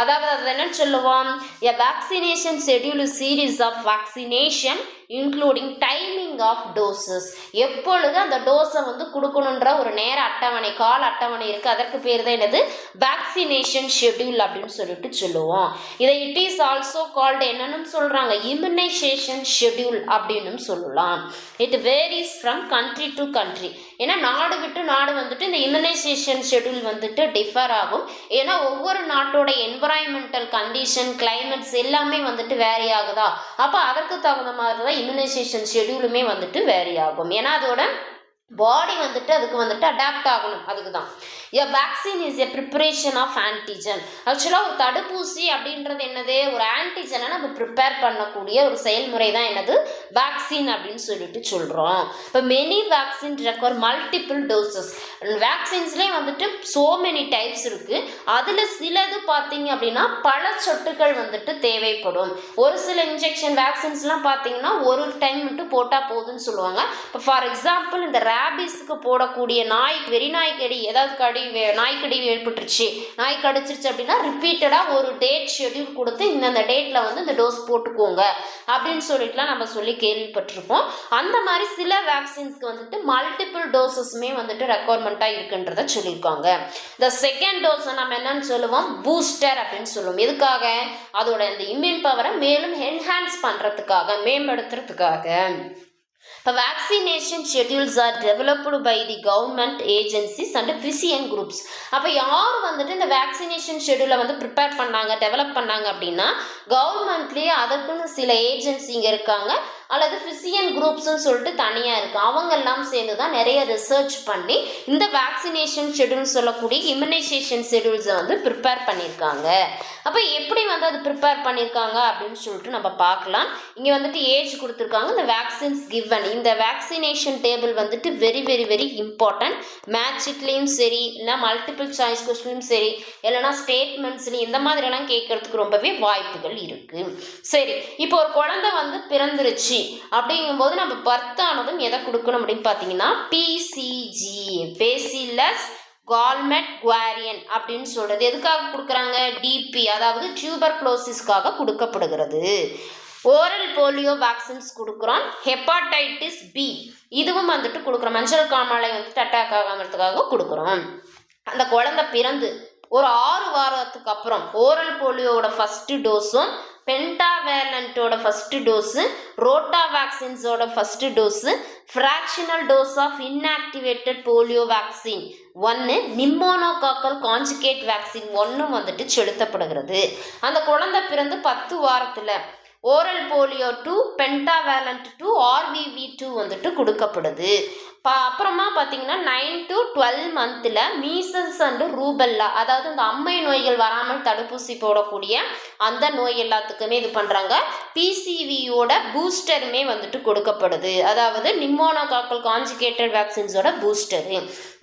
அதாவது அது என்ன சொல்லுவோம், a vaccination schedule series of vaccination including timing of doses. எப்பொழுது அந்த டோஸை வந்து கொடுக்கணுன்ற ஒரு நேர அட்டவணை, கால அட்டவணை இருக்குது. அதற்கு பேர் தான் என்னது வேக்சினேஷன் ஷெட்யூல் அப்படின்னு சொல்லிட்டு சொல்லுவோம். இதை இட் இஸ் ஆல்சோ கால்டு என்னன்னு சொல்கிறாங்க, இம்யூனைசேஷன் ஷெட்யூல் அப்படின்னு சொல்லலாம். It varies from country to country. ஏன்னா நாடு விட்டு நாடு வந்துட்டு இந்த இம்யூனைசேஷன் ஷெட்யூல் வந்துட்டு டிஃபர் ஆகும். ஏன்னா ஒவ்வொரு நாட்டோட என்விரான்மெண்டல் கண்டிஷன், கிளைமேட்ஸ் எல்லாமே வந்துட்டு வேரி ஆகுதா, அப்போ அதற்கு தகுந்த மாதிரி தான் இம்யூனைசேஷன் ஷெட்யூலுமே வந்துட்டு வேரி ஆகும். ஏன்னா அதோட பாடி வந்துட்டு அதுக்கு வந்துட்டு அடாப்ட் ஆகணும். அதுக்கு தான் a vaccine is a preparation of antigen. ஆக்சுவலாக ஒரு தடுப்பூசி அப்படின்றது என்னது, ஒரு ஆன்டிஜனை நம்ம ப்ரிப்பேர் பண்ணக்கூடிய ஒரு செயல்முறை தான் என்னது வேக்சின் அப்படின்னு சொல்லிட்டு சொல்கிறோம். இப்போ many vaccine require multiple doses. வேக்சின்ஸ்லேயே வந்துட்டு ஸோ மெனி டைப்ஸ் இருக்குது. அதில் சிலது பார்த்தீங்க அப்படின்னா பல சொட்டுகள் வந்துட்டு தேவைப்படும். ஒரு சில இன்ஜெக்ஷன் வேக்சின்ஸ்லாம் பார்த்தீங்கன்னா ஒரு டைம் மட்டும் போட்டால் போதும்னு சொல்லுவாங்க. இப்போ ஃபார் எக்ஸாம்பிள் இந்த ரேபிஸ்க்கு போடக்கூடிய வெறிநாய்க்கடி ஏதாவது நாய்க்கடி ஏற்பட்டுருச்சு, நாய் கடிச்சிருச்சு அப்படின்னா ரிப்பீட்டடாக ஒரு டேட் ஷெட்யூல் கொடுத்து இந்த டேட்டில் வந்து இந்த டோஸ் போட்டுக்கோங்க அப்படின்னு சொல்லிட்டுலாம் நம்ம சொல்லி கேள்விப்பட்டிருப்போம். அந்த மாதிரி சில வேக்சின்ஸ்க்கு வந்துட்டு மல்டிபிள் டோசஸுமே வந்துட்டு ரெக்குவயர்மெண்ட்டாக இருக்குன்றத சொல்லியிருக்காங்க. இந்த செகண்ட் டோஸை நம்ம என்னன்னு சொல்லுவோம், பூஸ்டர் அப்படின்னு சொல்லுவோம். எதுக்காக, அதோட இந்த இம்யூன் பவரை மேலும் என்ஹான்ஸ் பண்ணுறதுக்காக, மேம்படுத்துறதுக்காக. இப்போ vaccination schedules are developed by the government agencies and physician groups. அப்போ யார் வந்துட்டு இந்த வேக்சினேஷன் ஷெட்யூலை வந்து ப்ரிப்பேர் பண்ணாங்க, டெவலப் பண்ணாங்க அப்படின்னா கவர்மெண்ட்லேயே அதற்குன்னு சில ஏஜென்சிங்க இருக்காங்க, அல்லது ஃபிசியன் குரூப்ஸ்ன்னு சொல்லிட்டு தனியாக இருக்குது. அவங்க எல்லாம் சேர்ந்து தான் நிறைய ரிசர்ச் பண்ணி இந்த வேக்சினேஷன் ஷெட்யூல் சொல்லக்கூடிய இம்யூனைசேஷன் ஷெட்யூல்ஸை வந்து ப்ரிப்பேர் பண்ணியிருக்காங்க. அப்போ எப்படி வந்து அது ப்ரிப்பேர் பண்ணியிருக்காங்க அப்படின்னு சொல்லிட்டு நம்ம பார்க்கலாம். இங்கே வந்துட்டு ஏஜ் கொடுத்துருக்காங்க. இந்த வேக்சின்ஸ் கிவன், இந்த வேக்சினேஷன் டேபிள் வந்துட்டு வெரி வெரி வெரி இம்பார்ட்டன்ட். மேட்ச்லேயும் சரி, இல்லை மல்டிபிள் சாய்ஸ் கொஸ்டின்லையும் சரி, இல்லைனா ஸ்டேட்மெண்ட்ஸ்லையும் இந்த மாதிரிலாம் கேட்கறதுக்கு ரொம்பவே வாய்ப்புகள் இருக்குது. சரி, இப்போ ஒரு குழந்தை வந்து பிறந்துருச்சு அப்படிங்கும்போது நம்ம பர்த் ஆனதும் எதை கொடுக்கணும் அப்படின்னு பார்த்தீங்கன்னா பிசிஜி, பேசிலஸ் கால்மெட் குவாரியன் அப்படின்னு சொல்றது. எதுக்காக கொடுக்குறாங்க, டிபி அதாவது டியூபர்குலோசிஸ்க்காக கொடுக்கப்படுகிறது. ஓரல் போலியோ வேக்சின்ஸ் கொடுக்குறோம். ஹெப்பாடைட்டிஸ் பி இதுவும் வந்துட்டு கொடுக்குறோம். மஞ்சள் காமாலை வந்துட்டு அட்டாக் ஆகாமறதுக்காக கொடுக்குறோம். அந்த குழந்தை பிறந்து ஒரு 6 வாரத்துக்கு அப்புறம் ஓரல் போலியோவோட ஃபஸ்ட்டு டோஸும், பென்டாவேலண்ட்டோட ஃபஸ்ட்டு டோஸு, ரோட்டா வேக்சின்ஸோட first dose, fractional dose of inactivated polio vaccine 1, pneumococcal conjugate vaccine 1 வந்துட்டு செலுத்தப்படுகிறது. அந்த குழந்தை பிறந்து 10 வாரத்தில் ஓரல் போலியோ 2, பென்டாவேலண்ட் 2, RVV2 வந்துட்டு கொடுக்கப்படுது. அப்புறமா பார்த்தீங்கன்னா 9 to 12 மந்தில் மீசல்ஸ் அண்டு ரூபெல்லா, அதாவது இந்த அம்மை நோய்கள் வராமல் தடுப்பூசி போடக்கூடிய அந்த நோய் எல்லாத்துக்குமே இது பண்ணுறாங்க. பிசிவியோட பூஸ்டருமே வந்துட்டு கொடுக்கப்படுது, அதாவது நிமோனோகாக்கல் கான்ஜுகேட்டட் வேக்சின்ஸோட பூஸ்டரு.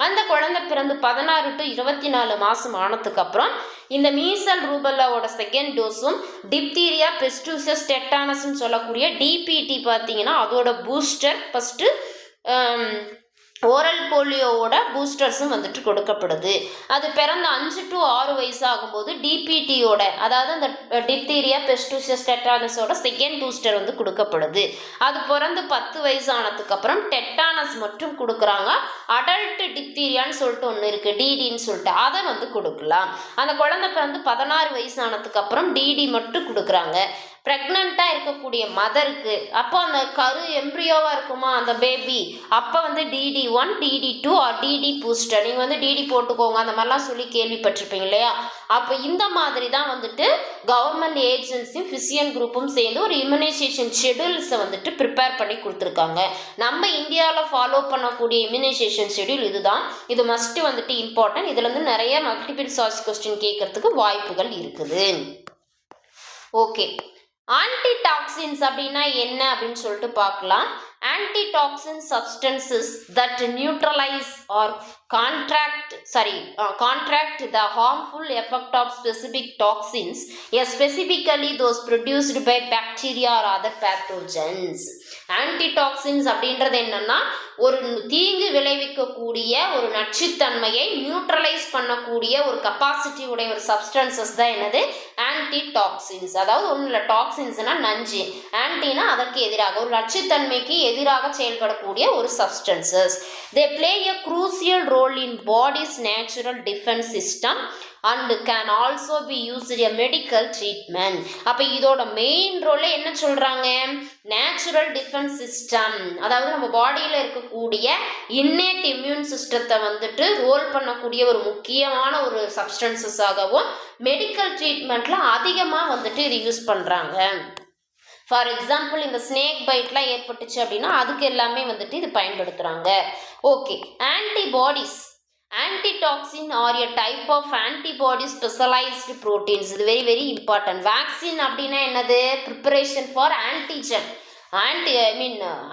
அந்த குழந்தை பிறந்து 16 to 24 மாதம் ஆனதுக்கப்புறம் இந்த மீசல் ரூபெல்லாவோட செகண்ட் டோஸும், டிப்தீரியா பெஸ்டூசஸ் டெட்டானஸ்ன்னு சொல்லக்கூடிய டிபிடி பார்த்தீங்கன்னா அதோட பூஸ்டர் ஃபஸ்ட்டு ஓரல் போலியோவோட பூஸ்டர்ஸும் வந்துட்டு கொடுக்கப்படுது. அது பிறந்த 5 to 6 வயசு ஆகும்போது டிபிடியோட, அதாவது அந்த டிப்தீரியா பெஸ்டூசஸ் டெட்டானஸோட செகண்ட் பூஸ்டர் வந்து கொடுக்கப்படுது. அது பிறந்து 10 வயசு ஆனதுக்கப்புறம் டெட்டானஸ் மட்டும் கொடுக்குறாங்க. அடல்ட் டிப்தீரியான்னு சொல்லிட்டு ஒன்று இருக்குது, டிடின்னு சொல்லிட்டு, அதை வந்து கொடுக்கலாம். அந்த குழந்தை பிறந்து 16 வயசு ஆனதுக்கப்புறம் டிடி மட்டும் கொடுக்குறாங்க. ப்ரெக்னெண்ட்டாக இருக்கக்கூடிய மதருக்கு, அப்போ அந்த கரு எம்ப்ரியோவாக இருக்குமா அந்த பேபி, அப்போ வந்து DD1, DD2 R DD booster, நீங்கள் வந்து டிடி போட்டுக்கோங்க அந்த மாதிரிலாம் சொல்லி கேள்விப்பட்டிருப்பீங்க இல்லையா. அப்போ இந்த மாதிரி தான் வந்துட்டு கவர்மெண்ட் ஏஜென்சியும் ஃபிசியன் குரூப்பும் சேர்ந்து ஒரு இம்யூனைசேஷன் ஷெடியூல்ஸை வந்துட்டு ப்ரிப்பேர் பண்ணி கொடுத்துருக்காங்க. நம்ம இந்தியாவில் ஃபாலோ பண்ணக்கூடிய இம்யூனைசேஷன் ஷெடியூல் இதுதான். இது மஸ்ட்டு வந்துட்டு இம்பார்ட்டன்ட். இதில் வந்து நிறைய மல்டிபிள் சாய்ஸ் கொஸ்டின் கேட்கறதுக்கு வாய்ப்புகள் இருக்குது. ஓகே, ஆன்டிடாக்சின்ஸ் அப்படின்னா என்ன அப்படின்னு சொல்லிட்டு பார்க்கலாம். Antitoxin substances that neutralize or contract the harmful effect of specific toxins, specifically those produced by bacteria or other pathogens. ஆன்டிடாக்சின்ஸ் அப்படின்றது என்னன்னா ஒரு தீங்கு விளைவிக்கக்கூடிய ஒரு நச்சுத்தன்மையை நியூட்ரலைஸ் பண்ணக்கூடிய ஒரு கெப்பாசிட்டி உடைய ஒரு சப்ஸ்டன்சஸ் தான் என்னது ஆன்டிடாக்சின்ஸ். அதாவது ஒன்றும் இல்லை, டாக்ஸின்ஸ்னா நஞ்சு, ஆன்டினா அதற்கு எதிராக ஒரு நச்சுத்தன்மைக்கு எதிராக செயல்படக்கூடிய ஒரு substances. They play a crucial role in body's natural defense system and can also be used in a medical treatment. அப்போ இதோட மெயின் ரோலே என்ன சொல்கிறாங்க, நேச்சுரல் டிஃபென்ஸ் சிஸ்டம், அதாவது நம்ம பாடியில் இருக்கக்கூடிய இன்னேட் இம்யூன் சிஸ்டத்தை வந்துட்டு ரோல் பண்ணக்கூடிய ஒரு முக்கியமான ஒரு சப்ஸ்டன்சஸாகவும் மெடிக்கல் ட்ரீட்மெண்ட்டில் அதிகமாக வந்துட்டு இது யூஸ் பண்ணுறாங்க. ஃபார் எக்ஸாம்பிள் இந்த ஸ்னேக் பைட்லாம் ஏற்பட்டுச்சு அப்படின்னா அதுக்கு எல்லாமே வந்துட்டு இது பயன்படுத்துகிறாங்க. Okay, antibodies. Antitoxin are a type of antibody specialized proteins. இது வெரி வெரி இம்பார்ட்டன்ட். வேக்சின் அப்படின்னா என்னது? Preparation for antigen.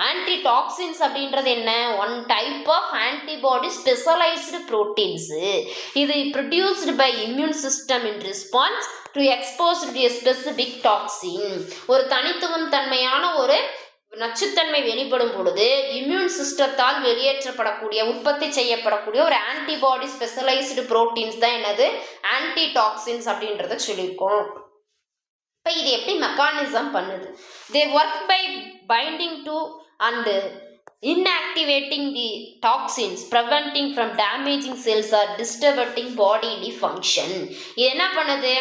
ஆன்டிடாக்சின்ஸ் அப்படின்றது என்ன? One type of antibody specialized proteins. இது produced by immune system in response to exposed to a specific toxin. ஒரு தனித்துவம் தன்மையான ஒரு நச்சுத்தன்மை வெளிப்படும் பொழுது இம்யூன் சிஸ்டத்தால் வெளியேற்றப்படக்கூடிய உற்பத்தி செய்யப்படக்கூடிய ஒரு ஆன்டிபாடி ஸ்பெஷலைஸ்டு ப்ரோட்டீன்ஸ் தான் என்னது? ஆன்டிடாக்சின்ஸ் அப்படின்றத சொல்லியிருக்கோம். இப்போ இது எப்படி மெக்கானிசம் பண்ணுது? They work by binding to and inactivating the toxins, preventing from damaging cells or disturbing bodily function. இது என்ன பண்ணுது?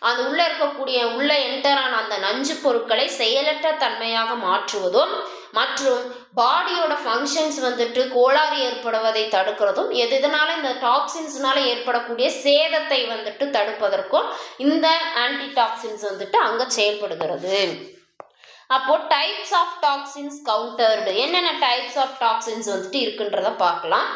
அது உள்ள இருக்கக்கூடிய உள்ள என்டரான அந்த நஞ்சு பொருட்களை செயலற்ற தன்மையாக மாற்றுவதும் மற்றும் பாடியோட ஃபங்க்ஷன்ஸ் வந்துட்டு கோளாறு ஏற்படுவதை தடுக்கிறதும் இதனால இந்த டாக்ஸின்ஸ்னால ஏற்படக்கூடிய சேதத்தை வந்துட்டு தடுப்பதற்கும் இந்த ஆன்டிடாக்சின்ஸ் வந்துட்டு அங்கே செயல்படுகிறது. அப்போ டைப்ஸ் ஆஃப் டாக்ஸின்ஸ் கவுண்டர்டு. என்னென்ன டைப்ஸ் ஆஃப் டாக்ஸின்ஸ் வந்துட்டு இருக்குன்றத பார்க்கலாம்.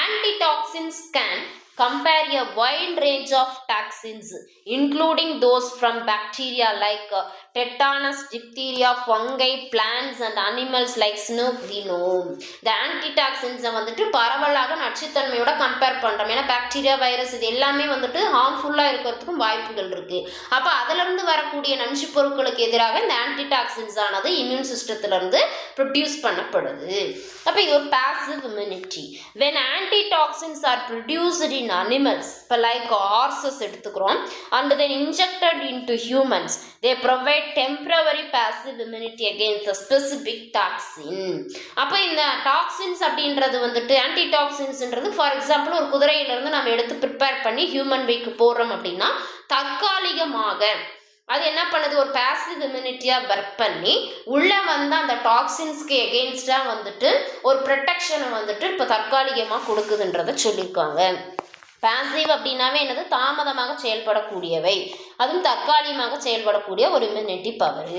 ஆன்டிடாக்சின்ஸ் can compare a wide range of toxins including those from bacteria like tetanus, diphtheria, fungi, plants and animals like snook genome. இந்த ஆன்டிடாக்சின்ஸை வந்துட்டு பரவலாக நச்சுத்தன்மையோட கம்பேர் பண்ணுறோம். ஏன்னா பாக்டீரியா, வைரஸ் இது எல்லாமே வந்துட்டு ஹார்ம்ஃபுல்லாக இருக்கிறதுக்கும் வாய்ப்புகள் இருக்குது. அப்போ அதிலிருந்து வரக்கூடிய நஞ்சு பொருட்களுக்கு எதிராக இந்த ஆன்டிடாக்சின்ஸ் ஆனது இம்யூன் சிஸ்டத்திலிருந்து ப்ரொடியூஸ் பண்ணப்படுது. அப்போ இது ஒரு passive immunity. when antitoxins are produced in animals, இப்போ லைக் ஹார்சஸ் எடுத்துக்கிறோம், and then injected into humans, they provide temporary passive immunity against a specific toxin. அப்போ இந்த டாக்ஸின்ஸ் அப்படின்றது வந்துட்டு ஆன்டிடாக்சின்ஸ்ன்றது ஃபார் எக்ஸாம்பிள் ஒரு குதிரையிலிருந்து நம்ம எடுத்து ப்ரிப்பேர் பண்ணி ஹியூமன் பீக்கு போடுறோம் அப்படின்னா தற்காலிகமாக அது என்ன பண்ணுது? ஒரு பாசிவ் இம்யூனிட்டியாக ஒர்க் பண்ணி உள்ளே வந்து அந்த டாக்ஸின்ஸ்க்கு எகெயின்ஸ்டாக வந்துட்டு ஒரு ப்ரொடெக்ஷனை வந்துட்டு இப்போ தற்காலிகமாக கொடுக்குதுன்றதை சொல்லியிருக்காங்க. பாசிவ் அப்படின்னாவே என்னது? தாமதமாக செயல்படக்கூடியவை, அதுவும் தற்காலிகமாக செயல்படக்கூடிய ஒரு இம்யூனிட்டி பவர்.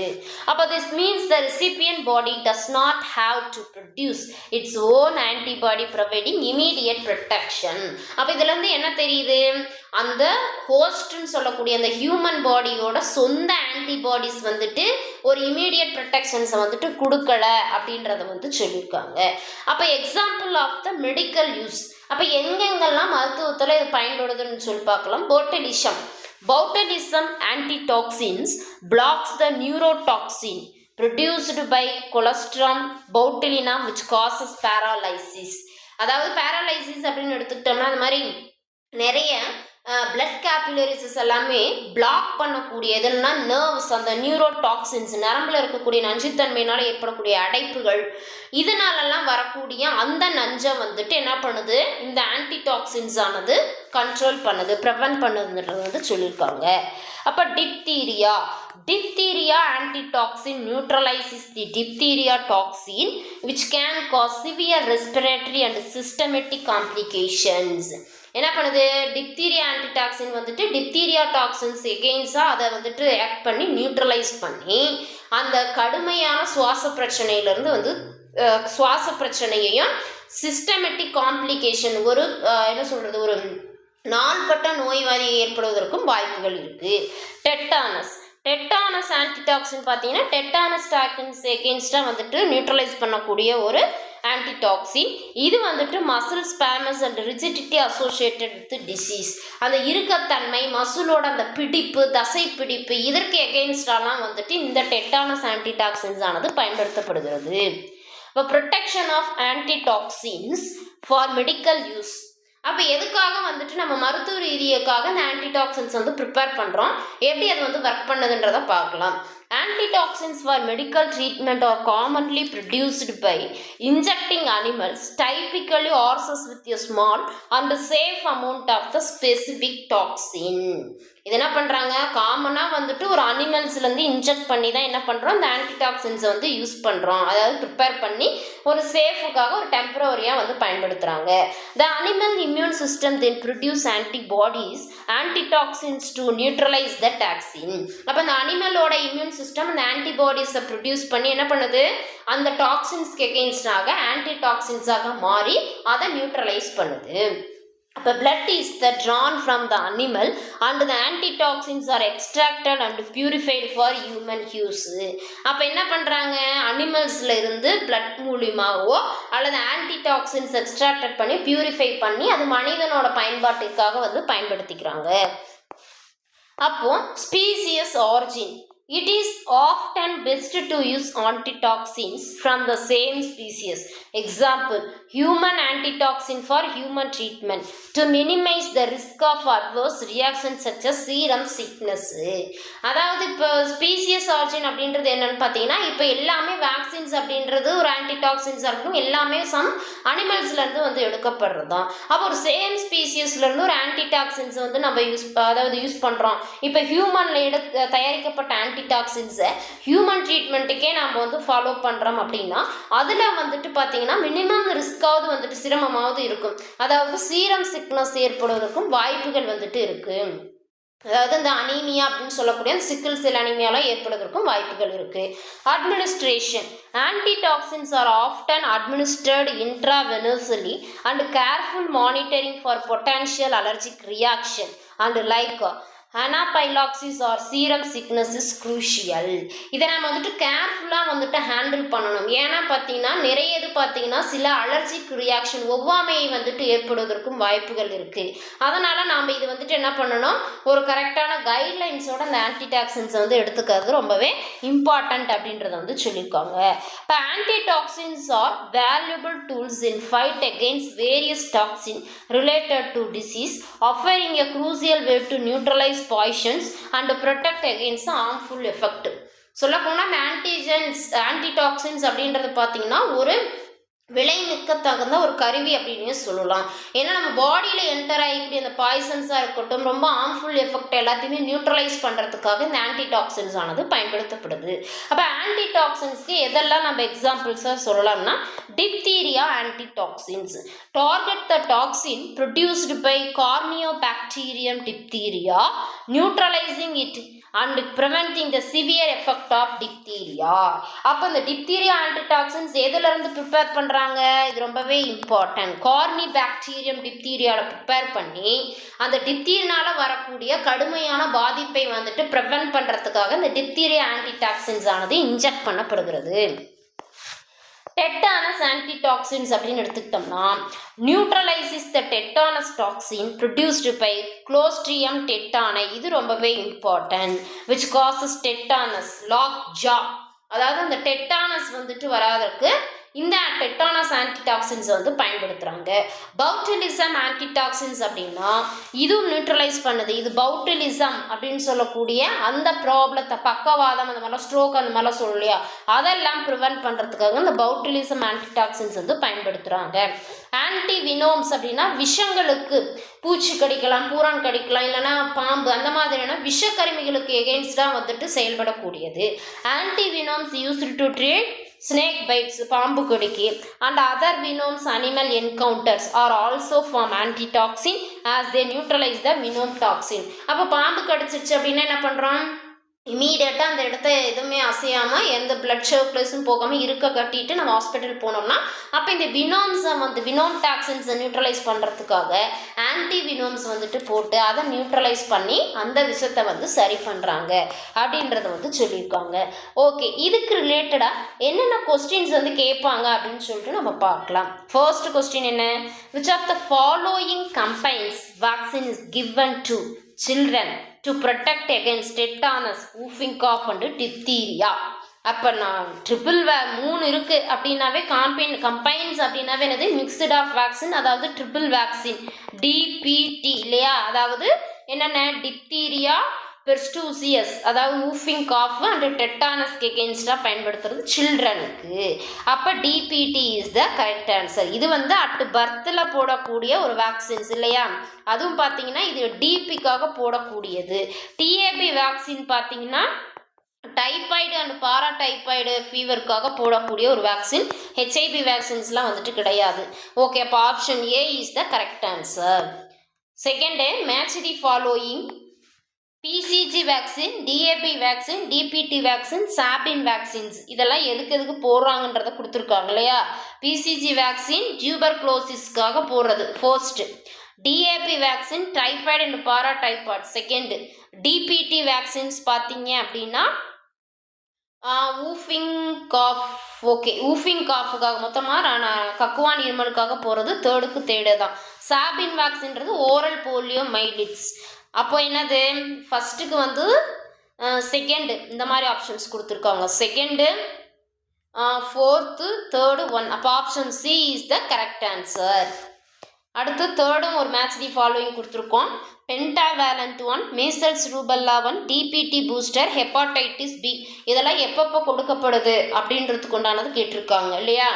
அப்போ this means the recipient body does not have to produce its own antibody providing immediate protection. அப்போ இதுலேருந்து என்ன தெரியுது? அந்த ஹோஸ்ட்னு சொல்லக்கூடிய அந்த ஹியூமன் பாடியோட சொந்த ஆன்டிபாடிஸ் வந்துட்டு ஒரு இமீடியட் ப்ரொடெக்ஷன்ஸை வந்துட்டு கொடுக்கல அப்படின்றத வந்து சொல்லியிருக்காங்க. அப்போ example of the medical use. அப்போ எங்கெங்கெல்லாம் மருத்துவத்தில் இது பயன்படுதுன்னு சொல்லி பார்க்கலாம். Botulism antitoxins blocks the neurotoxin produced by Colostrum botulinum which causes paralysis. அதாவது பேரலைசிஸ் அப்படின்னு எடுத்துக்கிட்டோம்னா அந்த மாதிரி நிறைய பிளட் கேபிலரிஸஸ் எல்லாமே பிளாக் பண்ணக்கூடிய எதுனா நர்வ்ஸ், அந்த நியூரோடாக்சின்ஸ் நரம்பில் இருக்கக்கூடிய நஞ்சுத்தன்மையினால் ஏற்படக்கூடிய அடைப்புகள் இதனாலெல்லாம் வரக்கூடிய அந்த நஞ்சை வந்துட்டு என்ன பண்ணுது? இந்த ஆன்டிடாக்சின்ஸ் ஆனது கண்ட்ரோல் பண்ணுது, ப்ரிவென்ட் பண்ணுதுன்றது வந்து சொல்லியிருக்காங்க. அப்போ diphtheria antitoxin neutralizes the diphtheria toxin which can cause severe respiratory and systematic complications. என்ன பண்ணுது? டிப்தீரியா ஆன்டிடாக்சின் வந்துட்டு டிப்தீரியா டாக்ஸின்ஸ் எகெயின்ஸாக அதை வந்துட்டு ஆக்ட் பண்ணி நியூட்ரலைஸ் பண்ணி அந்த கடுமையான சுவாச பிரச்சனையிலேருந்து வந்து சுவாச பிரச்சனையையும் சிஸ்டமேட்டிக் காம்ப்ளிகேஷன் ஒரு என்ன சொல்கிறது ஒரு நாள்பட்ட நோய்வாதி ஏற்படுவதற்கும் வாய்ப்புகள் இருக்குது. டெட்டானஸ் ஆன்டிடாக்சின் பார்த்தீங்கன்னா டெட்டானஸ் டாக்சின்ஸ் எகெயின்ஸ்டாக வந்துட்டு நியூட்ரலைஸ் பண்ணக்கூடிய ஒரு ஆன்டிடாக்சின். இது வந்துட்டு muscle spasms and rigidity associated with disease, அந்த இறுக்கத்தன்மை மசிலோட அந்த பிடிப்பு தசை பிடிப்பு இதற்கு எகெயின்ஸ்டாலாம் வந்துட்டு இந்த டெட்டானஸ் ஆன்டிடாக்சின்ஸ் ஆனது பயன்படுத்தப்படுகிறது. இப்போ protection of antitoxins for medical use. அப்போ எதுக்காக வந்துட்டு நம்ம மருத்துவ ரீதியாக இந்த ஆன்டிடாக்சின்ஸ் வந்து ப்ரிப்பேர் பண்ணுறோம், எப்படி அது வந்து ஒர்க் பண்ணுதுன்றதை பார்க்கலாம். Antitoxins for medical treatment are commonly produced by injecting animals, typically horses, with a small and safe amount of the specific toxin. இது என்ன பண்ணுறாங்க? காமனாக வந்துட்டு ஒரு அனிமல்ஸ்லேருந்து இன்ஜெக்ட் பண்ணி தான் என்ன பண்ணுறோம்? இந்த ஆன்டிடாக்சின்ஸை வந்து யூஸ் பண்ணுறோம், அதாவது ப்ரிப்பேர் பண்ணி ஒரு சேஃபுக்காக ஒரு டெம்பரவரியாக வந்து பயன்படுத்துகிறாங்க. The animal immune system then produce antibodies antitoxins to neutralise the toxin. அப்போ இந்த அனிமலோட இம்யூன் சிஸ்டம் அந்த ஆன்டிபாடிஸை ப்ரொடியூஸ் பண்ணி என்ன பண்ணுது, அந்த டாக்ஸின்ஸ்க்கு எகெயின்ஸ்டாக ஆன்டி டாக்ஸின்ஸாக மாறி அதை நியூட்ரலைஸ் பண்ணுது. அப்போ blood is the drawn from the animal and the antitoxins are extracted and purified for human use. அப்போ என்ன பண்ணுறாங்க, அனிமல்ஸில் இருந்து blood மூலியமாகவோ அல்லது ஆன்டிடாக்சின்ஸ் எக்ஸ்ட்ராக்டட் பண்ணி பியூரிஃபை பண்ணி அது மனிதனோட பயன்பாட்டிற்காக வந்து பயன்படுத்திக்கிறாங்க. அப்போ species origin, it is often best to use antitoxins from the same species. Example, human antitoxin for human treatment to minimize the risk of adverse reactions such as serum sickness. அதாவது இப்போ species origin அப்படின்றது என்னன்னு பார்த்தீங்கன்னா, இப்போ எல்லாமே vaccines அப்படின்றது ஒரு ஆன்டிடாக்சின்ஸாக இருக்கணும், எல்லாமே சம் அனிமல்ஸ்லேருந்து வந்து எடுக்கப்படுறது தான். அப்போ ஒரு சேம் ஸ்பீசியஸ்லேருந்து ஒரு ஆன்டிடாக்சின்ஸ் வந்து நம்ம யூஸ் பண்ணுறோம். இப்போ ஹியூமனில் தயாரிக்கப்பட்ட ஆன்டிடாக்சின்ஸை ஹியூமன் ட்ரீட்மெண்ட்டுக்கே நம்ம வந்து ஃபாலோ பண்ணுறோம் அப்படின்னா அதில் வந்துட்டு பார்த்தீங்கன்னா மினிமம் ரிஸ்க்காவது வந்துட்டு சிரமமாவது இருக்கும். அதாவது சீரம் சிக்னஸ் ஏற்படுவதற்கும் வாய்ப்புகள் வந்துட்டு இருக்குது. அதாவது இந்த அனீமியா அப்படின்னு சொல்லக்கூடிய சிக்கிள் செல் அனீமியாலாம் ஏற்படுவதற்கும் வாய்ப்புகள் இருக்குது. Administration, antitoxins are often administered intravenously and careful monitoring for potential allergic reaction and like anaphylaxis or serum sickness is crucial. இதை நம்ம வந்துட்டு கேர்ஃபுல்லாக வந்துட்டு ஹேண்டில் பண்ணணும். ஏன்னா பார்த்தீங்கன்னா நிறைய இது பார்த்தீங்கன்னா சில அலர்ஜிக் ரியாக்ஷன் ஒவ்வாமையை வந்துட்டு ஏற்படுவதற்கும் வாய்ப்புகள் இருக்குது. அதனால் நாம் இது வந்துட்டு என்ன பண்ணணும், ஒரு கரெக்டான கைட்லைன்ஸோட அந்த ஆன்டிடாக்சின்ஸை வந்து எடுத்துக்கிறது ரொம்பவே இம்பார்ட்டண்ட் அப்படின்றத வந்து சொல்லியிருக்காங்க. இப்போ antitoxins are valuable tools in fight against various toxin related to disease, offering a crucial way to neutralise poisons and protect against harmful effect. சொல்ல போனால் ஆன்டிடாக்சின்ஸ் அப்படின்றது பார்த்தீங்கன்னா ஒரு விலைமிக்க தகுந்த ஒரு கருவி அப்படின்னு சொல்லலாம். ஏன்னா நம்ம பாடியில் என்டர் ஆகிக்கூடிய அந்த பாய்சன்ஸாக இருக்கட்டும், ரொம்ப ஹார்ம்ஃபுல் எஃபெக்ட் எல்லாத்தையுமே நியூட்ரலைஸ் பண்ணுறதுக்காக இந்த ஆன்டிடாக்சின்ஸ் ஆனது பயன்படுத்தப்படுது. அப்போ ஆன்டிடாக்சின்ஸ்க்கு எதெல்லாம் நம்ம எக்ஸாம்பிள்ஸாக சொல்லலாம்னா, diphtheria antitoxins target the toxin produced by corynebacterium diphtheria, neutralising it and preventing the severe effect of diphtheria. அப்போ இந்த டிப்தீரியா ஆன்டிடாக்சின்ஸ் எதுலேருந்து ப்ரிப்பேர் பண்ணுறாங்க, இது ரொம்பவே இம்பார்ட்டன்ட். கார்னிபாக்டீரியம் டிப்தீரியாவில் ப்ரிப்பேர் பண்ணி அந்த டிப்தீரியால வரக்கூடிய கடுமையான பாதிப்பை வந்துட்டு ப்ரிவென்ட் பண்ணுறதுக்காக இந்த டிப்தீரியா ஆன்டிடாக்சின்ஸ் ஆனது இன்ஜெக்ட் பண்ணப்படுகிறது. டெட்டானஸ் ஆன்டிடாக்சின்ஸ் அப்படின்னு எடுத்துக்கிட்டோம்னா, neutralises the tetanus toxin produced by clostridium tetani. இது ரொம்பவே important. Which causes tetanus, lockjaw. அதாவது அந்த டெட்டானஸ் வந்துட்டு வராதற்கு இந்த டெட்டானஸ் ஆன்டிடாக்சின்ஸ் வந்து பயன்படுத்துகிறாங்க. பவுட்டிலிசம் ஆன்டிடாக்சின்ஸ் அப்படின்னா இதுவும் நியூட்ரலைஸ் பண்ணுது. இது பவுட்டிலிசம் அப்படின்னு சொல்லக்கூடிய அந்த ப்ராப்ளத்தை, பக்கவாதம் அந்த மாதிரிலாம், ஸ்ட்ரோக் அந்த மாதிரிலாம் சொல்லலையா, அதெல்லாம் ப்ரிவென்ட் பண்ணுறதுக்காக இந்த பவுட்டிலிசம் ஆன்டிடாக்சின்ஸ் வந்து பயன்படுத்துகிறாங்க. ஆன்டிவினோம்ஸ் அப்படின்னா விஷங்களுக்கு, பூச்சி கடிக்கலாம், பூரான் கடிக்கலாம், இல்லைனா பாம்பு, அந்த மாதிரியான விஷக்கருமிகளுக்கு எகெயின்ஸ்டாக வந்துட்டு செயல்படக்கூடியது. Antivenoms used to treat snake bites, பாம்பு கடிக்கு, and other venoms animal encounters are also form antitoxin as they neutralize the venom toxin. அப்போ பாம்பு கடிச்சிருச்சு அப்படின்னா என்ன பண்ணுறோம், இமீடியட்டாக அந்த இடத்த எதுவுமே அசையாமல் எந்த பிளட் சர்க்குலேஷன் போகாமல் இருக்க கட்டிட்டு நம்ம ஹாஸ்பிட்டல் போனோம்னா அப்போ இந்த வினோம்ஸை வந்து வினோம் டாக்ஸின்ஸை நியூட்ரலைஸ் பண்ணுறதுக்காக ஆன்டி வினோம்ஸ் வந்துட்டு போட்டு அதை நியூட்ரலைஸ் பண்ணி அந்த விஷத்தை வந்து சரி பண்ணுறாங்க அப்படின்றத வந்து சொல்லியிருக்காங்க. ஓகே, இதுக்கு ரிலேட்டடாக என்னென்ன கொஸ்டின்ஸ் வந்து கேட்பாங்க அப்படின்னு சொல்லிட்டு நம்ம பார்க்கலாம். ஃபர்ஸ்ட் கொஸ்டின் என்ன, which of the following combines vaccine is given to children to protect against tetanus, whooping cough and diphtheria. அப்போ நான் மூணு இருக்குது அப்படின்னாவே கம்பைன்ஸ் அப்படின்னாவே என்னது, மிக்சட் ஆஃப் வேக்சின், அதாவது ட்ரிபிள் வேக்சின், டிபிடி இல்லையா, அதாவது என்னென்ன டிப்தீரியா, பெர்ஸ்டூசியஸ் அதாவது ஊஃபிங் காஃப் அண்ட் டெட்டானஸ்க்கு எகெயின்ஸ்டாக பயன்படுத்துறது சில்ட்ரனுக்கு. அப்போ DBT is the correct answer. இது வந்து அட் பர்த்தில் போடக்கூடிய ஒரு வேக்சின்ஸ் இல்லையா, அதுவும் பார்த்தீங்கன்னா இது டிபிக்காக போடக்கூடியது. டிஏபி வேக்சின் பார்த்தீங்கன்னா டைபாய்டு அண்ட் பாராடைபாய்டு ஃபீவருக்காக போடக்கூடிய ஒரு வேக்சின். ஹெச்ஐவி வேக்சின்ஸ்லாம் வந்துட்டு கிடையாது. ஓகே, அப்போ option A is the correct answer. Second, match the following BCG vaccine, TAB vaccine, DPT vaccine, Sabin vaccines இதெல்லாம் எதுக்கு போடுறாங்கன்றத கொடுத்துருக்காங்க இல்லையா. பிசிஜி வேக்சின் டியூபர்குலோசிஸ்க்காக போடுறது first. TAB vaccine typhoid and paratyphoid second. DPT vaccines பார்த்தீங்க அப்படின்னா ஊஃபிங் காஃப், ஓகே ஊஃபிங் காஃபுக்காக மொத்தமாக கக்குவான் இருமலுக்காக போகிறது தேர்டு தான். சாபின் வேக்சின்றது ஓரல் போலியோ மைலிட்ஸ். அப்போ என்னது ஃபஸ்ட்டுக்கு வந்து செகண்டு இந்த மாதிரி ஆப்ஷன்ஸ் கொடுத்துருக்காங்க. Second, fourth, third, one. அப்போ option C is the correct answer. அடுத்து தேர்டும் ஒரு மேட்ச் தி ஃபாலோயிங் கொடுத்துருக்கோம். Pentavalent 1, measles rubella 1, DPT booster, hepatitis B இதெல்லாம் எப்பப்போ கொடுக்கப்படுது அப்படின்றதுக்கு உண்டானது கேட்டிருக்காங்க இல்லையா.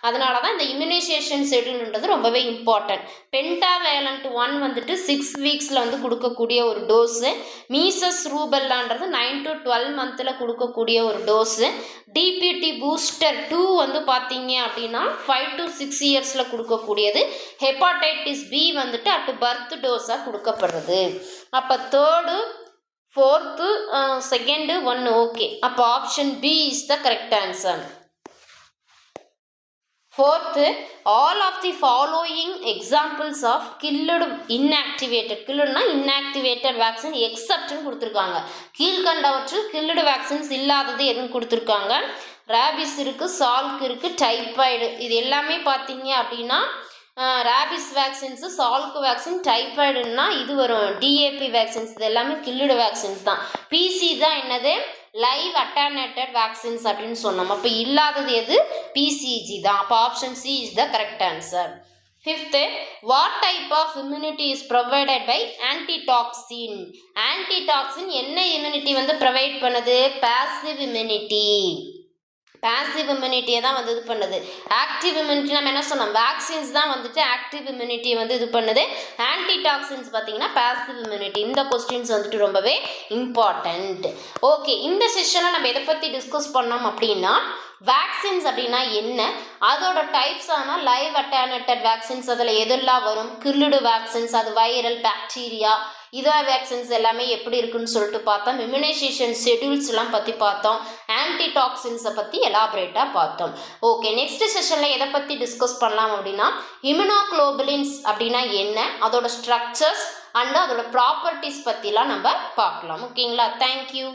அதனால தான் இந்த இம்யூனைசேஷன் ஷெட்யூல்ன்றது ரொம்பவே இம்பார்ட்டன்ட். பென்டாவேலண்ட் 1 வந்துட்டு 6 வீக்ஸில் வந்து கொடுக்கக்கூடிய ஒரு டோஸு. மீசஸ் ரூபல்லான்றது 9 to 12 மந்தில் கொடுக்கக்கூடிய ஒரு டோஸு. டிபிடி பூஸ்டர் 2 வந்து பார்த்தீங்க அப்படின்னா 5 to 6 இயர்ஸில் கொடுக்கக்கூடியது. ஹெப்பாடைட்டிஸ் பி வந்துட்டு அட் பர்த் டோஸாக கொடுக்கப்படுறது. அப்போ தேர்டு, ஃபோர்த்து, செகண்டு, ஒன்று ஓகே. அப்போ option B is the correct answer. Fourth, all of the following examples of killed inactivated, கில்லுடுனா இன்ஆக்டிவேட்டட் வேக்சின் எக்ஸப்ட்னு கொடுத்துருக்காங்க. கீழ்கண்டவற்றில் கில்லுடு வேக்சின்ஸ் இல்லாதது எதுவும் கொடுத்துருக்காங்க. ரேபிஸ் இருக்குது, சால்க் இருக்குது, டைபாய்டு இது எல்லாமே பார்த்தீங்க அப்படின்னா ரேபிஸ் வேக்சின்ஸு, சால்க் வேக்சின், டைபாய்டுன்னா இது வரும். டிஏபி வேக்சின்ஸ் இது எல்லாமே கில்லுடு வேக்சின்ஸ் தான். பிசி தான் என்னது லைவ் அட்டானேட்டட் வேக்சின்ஸ் அப்படின்னு சொன்னோம். அப்போ இல்லாதது எது பிசிஜி தான். அப்போ option C is the correct answer. Fifth, what type of immunity is provided by antitoxin. Antitoxin என்ன இம்யூனிட்டி வந்து ப்ரொவைட் பண்ணுது? Passive immunity. பாசிவ் இம்யூனிட்டியை தான் வந்து இது பண்ணுது. ஆக்டிவ் இம்யூனிட்டி நம்ம என்ன சொன்னோம், வேக்சின்ஸ் தான் வந்துட்டு ஆக்டிவ் இம்யூனிட்டியை வந்து இது பண்ணுது. ஆன்டிடாக்சின்ஸ் பார்த்தீங்கன்னா பாசிவ் இம்யூனிட்டி. இந்த கொஸ்டின்ஸ் வந்துட்டு ரொம்பவே இம்பார்ட்டண்ட். ஓகே, இந்த செஷனில் நம்ம எதை பற்றி டிஸ்கஸ் பண்ணோம் அப்படின்னா வேக்சின்ஸ் அப்படின்னா என்ன, அதோட டைப்ஸ் ஆனால் லைவ் அட்டானேட்டட் வேக்சின்ஸ் அதில் எதெல்லாம் வரும், கில்லுடு வேக்சின்ஸ் அது வைரல் பாக்டீரியா இதா வேக்சின்ஸ் எல்லாமே எப்படி இருக்குன்னு சொல்லிட்டு பார்த்தோம். இம்யூனைசேஷன் ஷெட்யூல்ஸ்லாம் பற்றி பார்த்தோம். ஆன்டிடாக்சின்ஸை பற்றி எலாபரேட்டாக பார்த்தோம். ஓகே, நெக்ஸ்ட் செஷனில் எதை பற்றி டிஸ்கஸ் பண்ணலாம் அப்படின்னா இம்யூனோகுளோபுலின்ஸ் அப்படின்னா என்ன, அதோட ஸ்ட்ரக்சர்ஸ் அண்ட் அதோட ப்ராப்பர்ட்டிஸ் பற்றிலாம் நம்ம பார்க்கலாம். ஓகேங்களா, தேங்க்யூ.